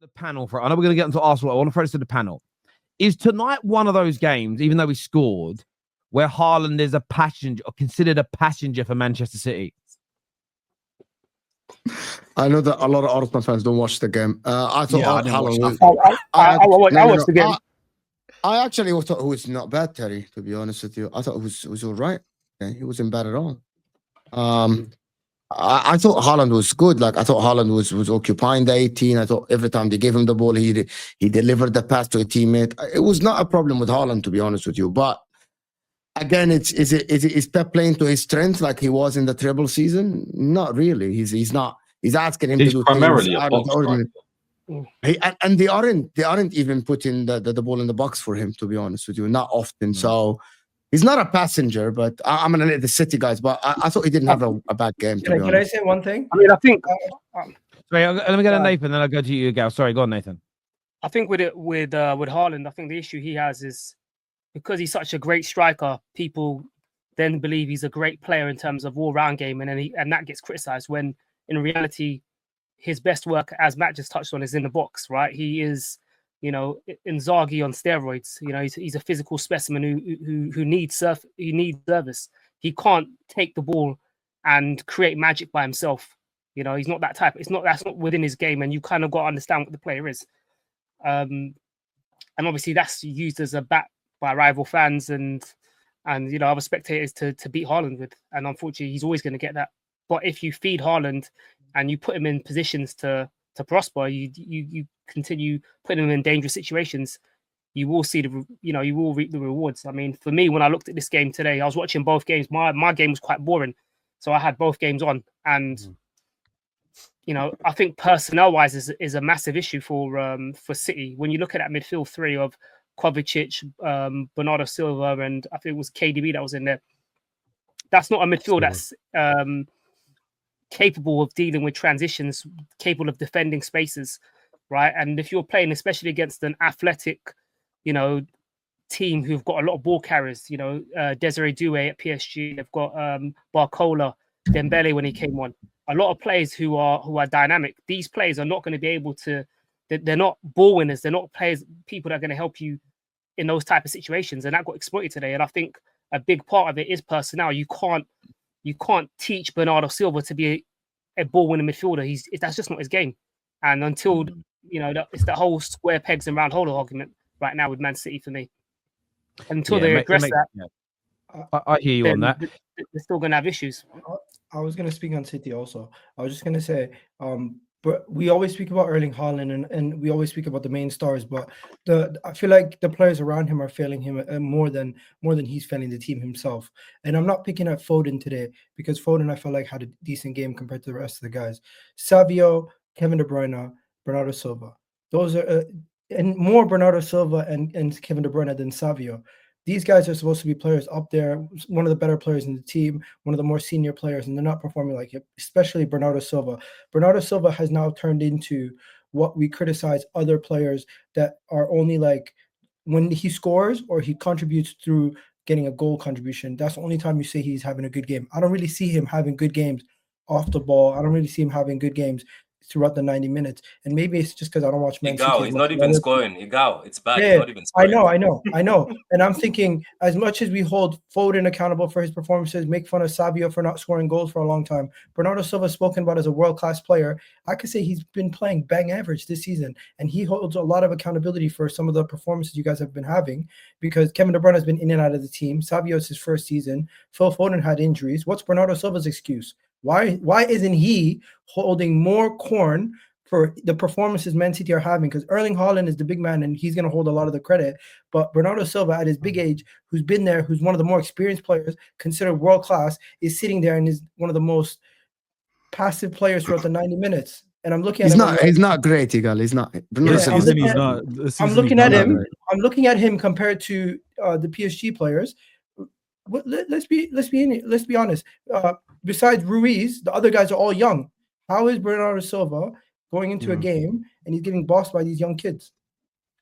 the panel for. I know we're going to get into Arsenal. I want to throw this to the panel. Is tonight one of those games, even though he scored, where Haaland is a passenger or considered a passenger for Manchester City? I know that a lot of Arsenal fans don't watch the game. I thought Haaland was. I watched the game. I actually thought he was not bad, Terry. To be honest with you, I thought he was all right. Okay? He wasn't bad at all. I thought Haaland was good. Like I thought Haaland was occupying the 18. I thought every time they gave him the ball, he delivered the pass to a teammate. It was not a problem with Haaland, to be honest with you. But again, is Pep playing to his strength like he was in the treble season? Not really. He's not. He's asking him to do primarily things a out of box the ordinary. And they aren't even putting the ball in the box for him, to be honest with you. Not often. So. He's not a passenger, but I'm going to let the City guys. But I thought he didn't have a bad game. Can I say one thing? I mean, I think. Sorry, let me get to Nathan, then I'll go to you, Gal. Sorry, go on, Nathan. I think with Haaland, I think the issue he has is because he's such a great striker, people then believe he's a great player in terms of all-round game, and that gets criticised when in reality his best work, as Matt just touched on, is in the box. Right? He is. Inzaghi on steroids. He's a physical specimen who needs service. He can't take the ball and create magic by himself. He's not that type. That's not within his game, and you kind of got to understand what the player is. And obviously that's used as a bat by rival fans and other spectators to beat Haaland with. And unfortunately, he's always going to get that. But if you feed Haaland and you put him in positions to prosper, you continue putting him in dangerous situations, you will see you will reap the rewards. I mean, for me, when I looked at this game today, I was watching both games. My game was quite boring, so I had both games on, and I think personnel-wise is a massive issue for City. When you look at that midfield three of Kovacic, Bernardo Silva, and I think it was KDB that was in there. That's not a midfield that's capable of dealing with transitions, capable of defending spaces, right? And if you're playing, especially against an athletic, team who've got a lot of ball carriers, Desiree Doué at PSG, they've got Barcola, Dembele when he came on. A lot of players who are dynamic. These players are not going to be able to. They're not ball winners. They're not people that are going to help you in those type of situations, and that got exploited today. And I think a big part of it is personnel. You can't teach Bernardo Silva to be a ball-winning midfielder. That's just not his game. And until it's the whole square pegs and round hole argument right now with Man City for me. Until they address that, I hear you on that. They're still going to have issues. I was going to speak on City also. I was just going to say, but we always speak about Erling Haaland and we always speak about the main stars, but I feel like the players around him are failing him more than he's failing the team himself. And I'm not picking at Foden today because Foden I felt like had a decent game compared to the rest of the guys. Savio, Kevin De Bruyne, Bernardo Silva. Those are and more Bernardo Silva and Kevin De Bruyne than Savio. These guys are supposed to be players up there, one of the better players in the team, one of the more senior players, and they're not performing like it, especially Bernardo Silva. Bernardo Silva has now turned into what we criticize other players that are only like when he scores or he contributes through getting a goal contribution. That's the only time you say he's having a good game. I don't really see him having good games off the ball. I don't really see him having good games throughout the 90 minutes. And maybe it's just because I don't watch Man City. He's not even scoring. It's bad. Yeah, he's not even scoring. I know. And I'm thinking, as much as we hold Foden accountable for his performances, make fun of Savio for not scoring goals for a long time, Bernardo Silva is spoken about as a world-class player. I could say he's been playing bang average this season, and he holds a lot of accountability for some of the performances you guys have been having because Kevin De Bruyne has been in and out of the team. Savio's his first season. Phil Foden had injuries. What's Bernardo Silva's excuse? Why isn't he holding more corn for the performances Man City are having? Because Erling Haaland is the big man and he's going to hold a lot of the credit. But Bernardo Silva at his big age, who's been there, who's one of the more experienced players, considered world-class, is sitting there and is one of the most passive players throughout the 90 minutes. And I'm looking at him. He's not great, Igal. He's not. I'm looking at him compared to the PSG players. Let's be honest. Besides Ruiz, the other guys are all young. How is Bernardo Silva going into a game and he's getting bossed by these young kids?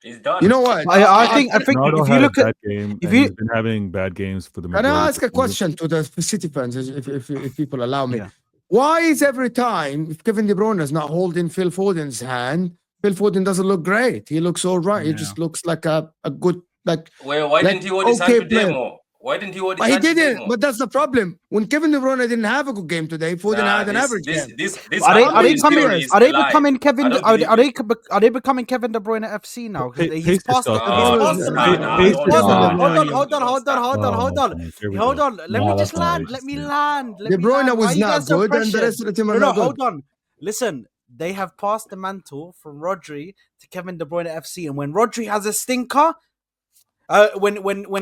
He's done. You know what? I think if you look at he's been having bad games for the. Can I ask a question to the City fans, if people allow me? Yeah. Why is every time if Kevin De Bruyne is not holding Phil Foden's hand, Phil Foden doesn't look great. He looks all right. He Yeah. just looks like a good like. Well, why like, didn't he hold his hand okay today player. more? Why didn't he hold his But he hand today didn't. more? But that's the problem. When Kevin De Bruyne didn't have a good game today, Foden had an average game. This Are they Haaland becoming? theory is Are they a lie. becoming Kevin? I don't Are believe they becoming Kevin De Bruyne FC now? Because Pace he's passed. yourself. He's Oh, passed no, the no, man. no, He's don't passed the start. man. Hold on, Don't hold on, start. hold on. Here we Hold go. on. Let me Nah, just that's not land. Let racist, me dude. land. Let De me Bruyne land. Why was you not guys so good, and the pressured? rest of the team are No, not good. hold on. Listen, they have passed the mantle from Rodri to Kevin De Bruyne FC, and when Rodri has a stinker, when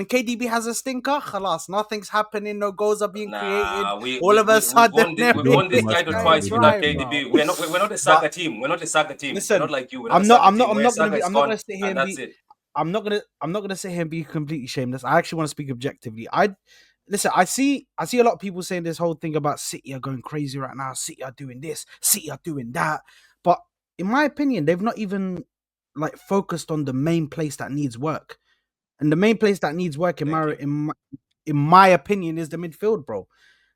KDB has a stinker, khalas, nothing's happening. No goals are being created. All of a sudden, we've won this everything title is twice right, without bro. KDB. We're not a soccer team. We're not a soccer team. Listen, we're not like you. We're I'm a not. soccer I'm not. team. I'm Where not gonna soccer be. is I'm not gone, gonna sit here and and that's be. it. I'm not gonna sit here and be completely shameless. I actually want to speak objectively. Listen. I see a lot of people saying this whole thing about City are going crazy right now. City are doing this. City are doing that. But in my opinion, they've not even like focused on the main place that needs work. And the main place that needs work, in my opinion, is the midfield, bro.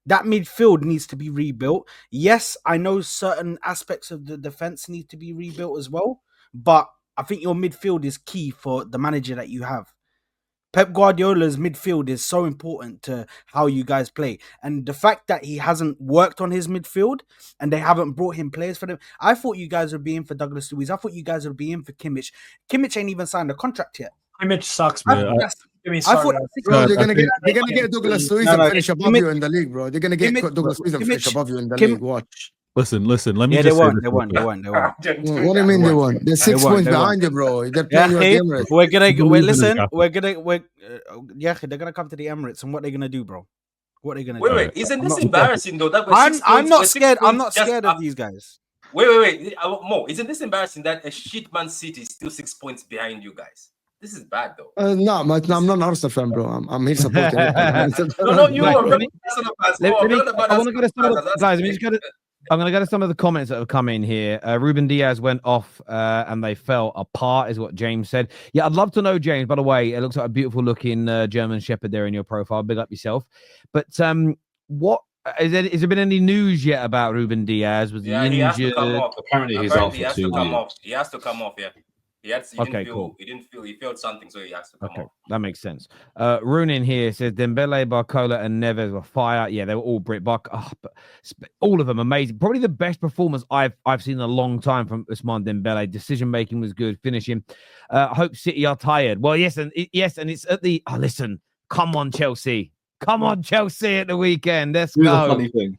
That midfield needs to be rebuilt. Yes, I know certain aspects of the defense need to be rebuilt as well, but I think your midfield is key for the manager that you have. Pep Guardiola's midfield is so important to how you guys play. And the fact that he hasn't worked on his midfield and they haven't brought him players for them. I thought you guys would be in for Douglas Luiz. I thought you guys would be in for Kimmich. Kimmich ain't even signed a contract yet. Kimmich sucks, I man. thought that's- Give me I sorry. thought Bro, I they're gonna think- get Douglas Luiz No, and no, finish above Kimmich- you in the league, bro. They're gonna get Kimmich- Douglas Luiz and finish Kimmich- above you in the Kim- league. Watch. Listen. Let me Yeah, just they say won't. this They real won't. quick. They won't. They won't. What do you mean they won? They're 6 won, points they won. behind you, bro. They're Yeah, playing you at the Emirates. we're gonna Believe wait. in his Listen, gaffer. they're gonna come to the Emirates, and what they're gonna do, bro? What are they gonna Wait, do? wait. Isn't I'm this not- embarrassing though? That we're I'm 6 I'm points- not we're 6 scared. I'm points not just scared up. of these guys. Wait. Mo, isn't this embarrassing that a shit Man City is still 6 points behind you guys? This is bad though. No, I'm not an Arsenal fan, bro. I'm here supporting. No, you Like, are. let me- Arsenal fans. Let Oh, me- we're not about I want to go to some of the Arsenal fans, guys. that's I'm going to go to some of the comments that have come in here. Ruben Diaz went off and they fell apart, is what James said. Yeah, I'd love to know, James. By the way, it looks like a beautiful looking German Shepherd there in your profile. Big up yourself. But what has there been any news yet about Ruben Diaz? Was he Yeah, he has to injured? come off. Apparently he's Apparently, out he for has to 2 come weeks. off. He has to come off. Yeah, he Okay, didn't cool. feel. He felt something, so he has to come Okay, off. that makes sense. Runin here says Dembele, Barcola, and Neves were fire. Yeah, they were all Brit. But all of them amazing. Probably the best performance I've seen in a long time from Ousmane Dembele. Decision making was good. Finishing. I hope City are tired. Well, yes, and it's at the. Oh, listen, come on, Chelsea. Come on, Chelsea at the weekend. Let's Here's a go. funny thing.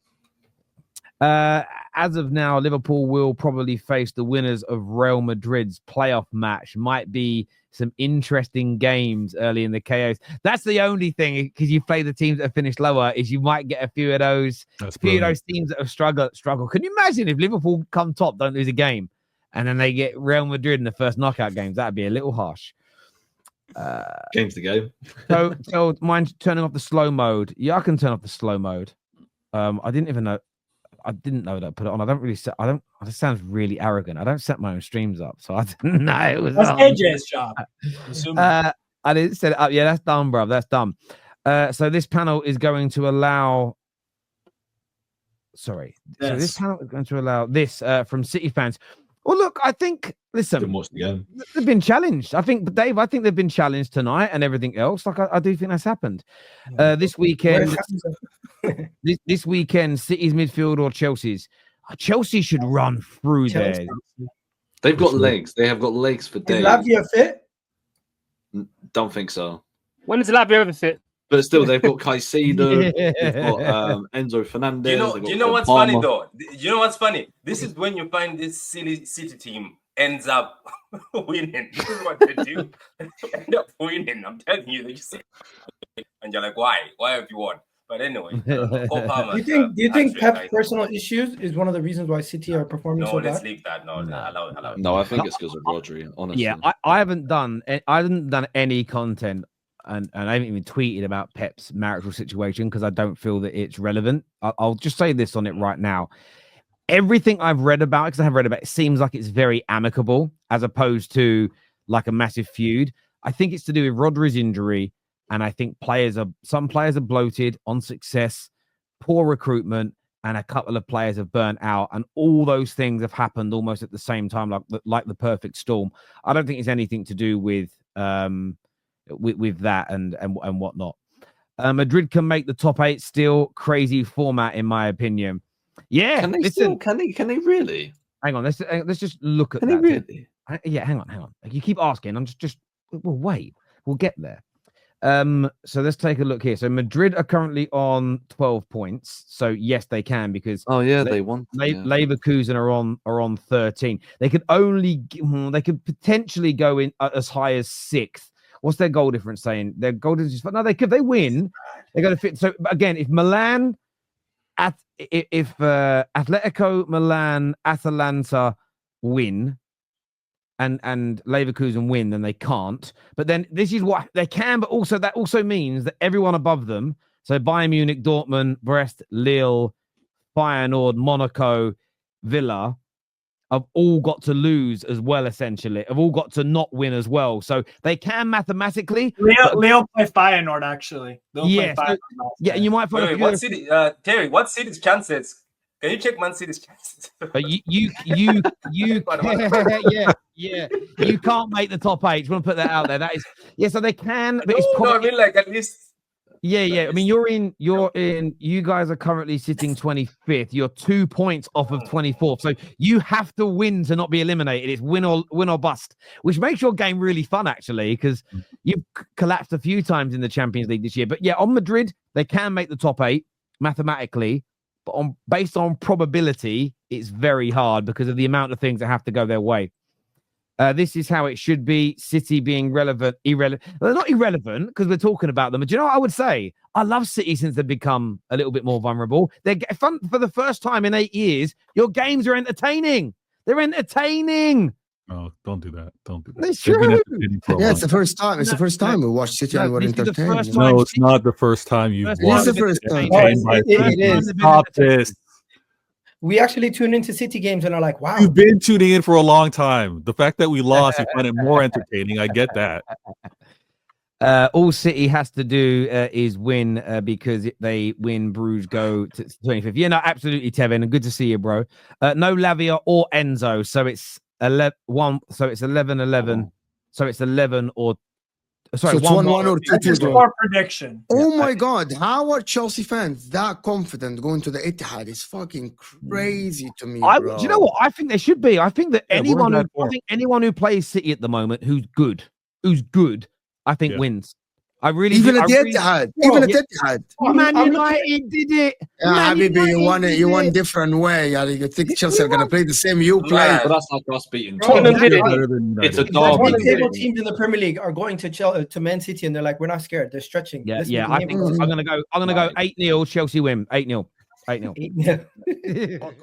As of now, Liverpool will probably face the winners of Real Madrid's playoff match. Might be some interesting games early in the chaos. That's the only thing, because you play the teams that have finished lower, is you might get a few of those teams that have struggled. Can you imagine if Liverpool come top, don't lose a game, and then they get Real Madrid in the first knockout games? That'd be a little harsh. Game's the game. So mind turning off the slow mode? Yeah, I can turn off the slow mode. I didn't know that I put it on. I don't really set. This sounds really arrogant. I don't set my own streams up, so I didn't know it was. That's on. AJ's job. I didn't set it up. Yeah, that's dumb, bro. That's dumb. So this panel is going to allow. Sorry. So this panel is going to allow this from City fans. Well, look, I think. Listen, Watch the game. they've been challenged. I think, Dave. I think they've been challenged tonight, and everything else. Like I do think that's happened. This weekend. This weekend, City's midfield or Chelsea's? Chelsea should run through there. They've got legs. They have got legs for Is days. Lavia fit? Don't think so. When is Lavia ever fit? But still, they've got Caicedo. Yeah. They've got Enzo Fernandez. Do you know what's funny though? You know what's funny? This is when you find this silly City team ends up winning. This is what they do. They end up winning. I'm telling you, they just say, and you're like, why? Why have you won? But anyway, Do you think Pep's personal issues is one of the reasons why City are performing so let's bad? leave that. No, allow. No, I think it's because of Rodri. Honestly, Yeah, I haven't done any content, and I haven't even tweeted about Pep's marital situation because I don't feel that it's relevant. I'll just say this on it right now. Everything I've read about, because I have read about it, seems like it's very amicable as opposed to like a massive feud. I think it's to do with Rodri's injury. And I think some players are bloated on success, poor recruitment, and a couple of players have burnt out, and all those things have happened almost at the same time, like the perfect storm. I don't think it's anything to do with that and whatnot. Madrid can make the top 8 still. Crazy format, in my opinion. Yeah, Can they listen, Can they really? hang on. Let's just look at Can that. they really? Yeah, hang on. You keep asking. I'm just. Well, wait. We'll get there. So let's take a look here. So Madrid are currently on 12 points. So yes, they can, because They won. Leverkusen are on 13. They could potentially go in as high as 6th. What's their goal difference saying? Their goal difference, no, they win. They're going to fit. So again, if Milan, if Atletico, Milan, Atalanta win, and Leverkusen win, then they can't. But then this is what they can. But also that also means that everyone above them, so Bayern Munich, Dortmund, Brest, Lille, Feyenoord, Monaco, Villa, have all got to lose as well, essentially. Have all got to not win as well. So they can mathematically. Lille play Feyenoord, actually. Yeah, you might find what city? Terry, what city's chances? Can you check Man City's chances? You you can't make the top 8. You want to put that out there? That is, so they can, but it's probably, I mean, like, at least. I mean, you guys are currently sitting 25th. You're 2 points off of 24th. So you have to win to not be eliminated. It's win or bust, which makes your game really fun, actually, because you've collapsed a few times in the Champions League this year. But yeah, on Madrid, they can make the top 8 mathematically, but based on probability, it's very hard because of the amount of things that have to go their way. This is how it should be. City being irrelevant. Well, they're not irrelevant because we're talking about them. But do you know what I would say? I love City since they've become a little bit more vulnerable. They're fun for the first time in 8 years. Your games are entertaining. They're entertaining. Oh, don't do that. Don't do that. It's true. It's the first time. It's the first time we watched City and we're entertained. No, it's not the first time you've watched. It's the first time. It is. Stop this. We actually tune into City games and are like, wow. You've been tuning in for a long time. The fact that we lost, you find it more entertaining. I get that. All City has to do is win because if they win, Bruges go to 25th. Yeah, no, absolutely, Tevin. And good to see you, bro. No Lavia or Enzo. So it's 11. So it's 11-11. So it's 11 or. Sorry, so it's 1-1 or 2-2. Score prediction. Oh my God. How are Chelsea fans that confident going to the Etihad? It's fucking crazy to me. Do you know what? I think they should be. I think that anyone who plays City at the moment who's good, I think wins. I really even do. at the Etihad. Even at the Etihad. Man United did it. Habibi, you won different way. You think Chelsea are gonna play the same you play? But that's like us beating. It's a dog. All the table teams in the Premier League are going to Man City, and they're like, we're not scared. They're stretching. Yeah. I think I'm gonna go 8-0. Chelsea win 8-0. 8-0.